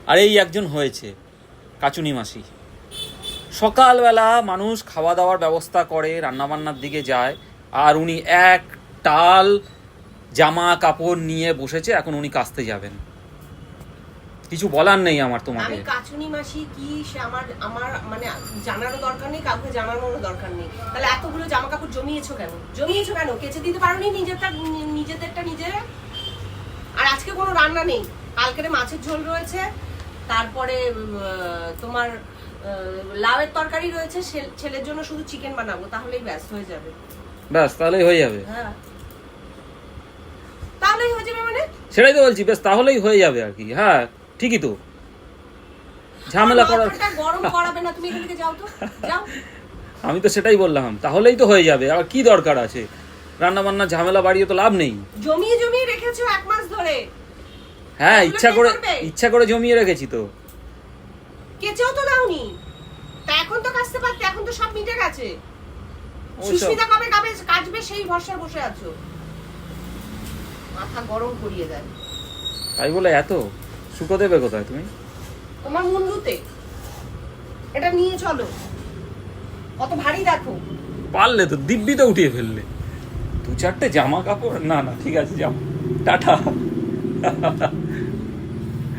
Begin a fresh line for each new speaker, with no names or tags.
আর এই একজন হয়েছে কাচুনি মাসি। সকালবেলা মানুষ খাওয়া দাওয়ার ব্যবস্থা করে, রান্নাবান্নার দিকে যায়, আর উনি এক টাল জামা কাপড় নিয়ে বসেছে, এখন উনি কাচতে যাবেন। কিছু বলার নেই আমার তোমাকে।
আমি কাচুনি মাসি কি সে আমার আমার মানে জানারও দরকার নেই, কাউকে জানানোরও দরকার নেই। তাহলে এতগুলো জামা কাপড় জমিয়েছো কেন? কেচে দিতে পারোনি নিজেদেরটা নিজেরা? আর আজকে কোনো রান্না নেই, কালকের মাছের ঝোল রয়েছে, তারপরে তোমার লাউয়ের তরকারি রয়েছে, ছেলের জন্য শুধু চিকেন বানাবো, তাহলেই ব্যাস হয়ে যাবে।
ব্যাস তাহলেই হয়ে যাবে?
হ্যাঁ তাহলেই হয়ে যাবে মানে?
সেটাই তো বলছি, বেশ তাহলেই হয়ে যাবে আর কি। হ্যাঁ ঠিকই তো, ঝামেলা করার
গরম করাবে না, তুমি এখান থেকে যাও তো, যাও।
আমি তো সেটাই বললাম, তাহলেই তো হয়ে যাবে, আর কি দরকার আছে রান্না বান্না ঝামেলা বাড়িয়ে? তো লাভ নেই।
জমিয়ে জমিয়ে রেখেছো 1 মাস ধরে।
হ্যাঁ ইচ্ছা করে জমিয়ে রেখেছি তো।
কেচেও তো দাওনি, তা এখন তো কাচতে পারতে, এখন তো সব মিটে গেছে। সুস্মিতা কবে কাচবে সেই ভরসা বসে আছো, মাথা গরম করিয়ে দেয়।
তাই বলে এত শুকো দেবে কোথায় তুমি?
তোমার মুন্ডুতে এটা নিয়ে চলো, কত ভারী দেখো।
পারলে তো দিব্যি তো উঠিয়ে ফেললে। 2-4টে জামা কাপড়, না ঠিক আছে, যাও, টাটা।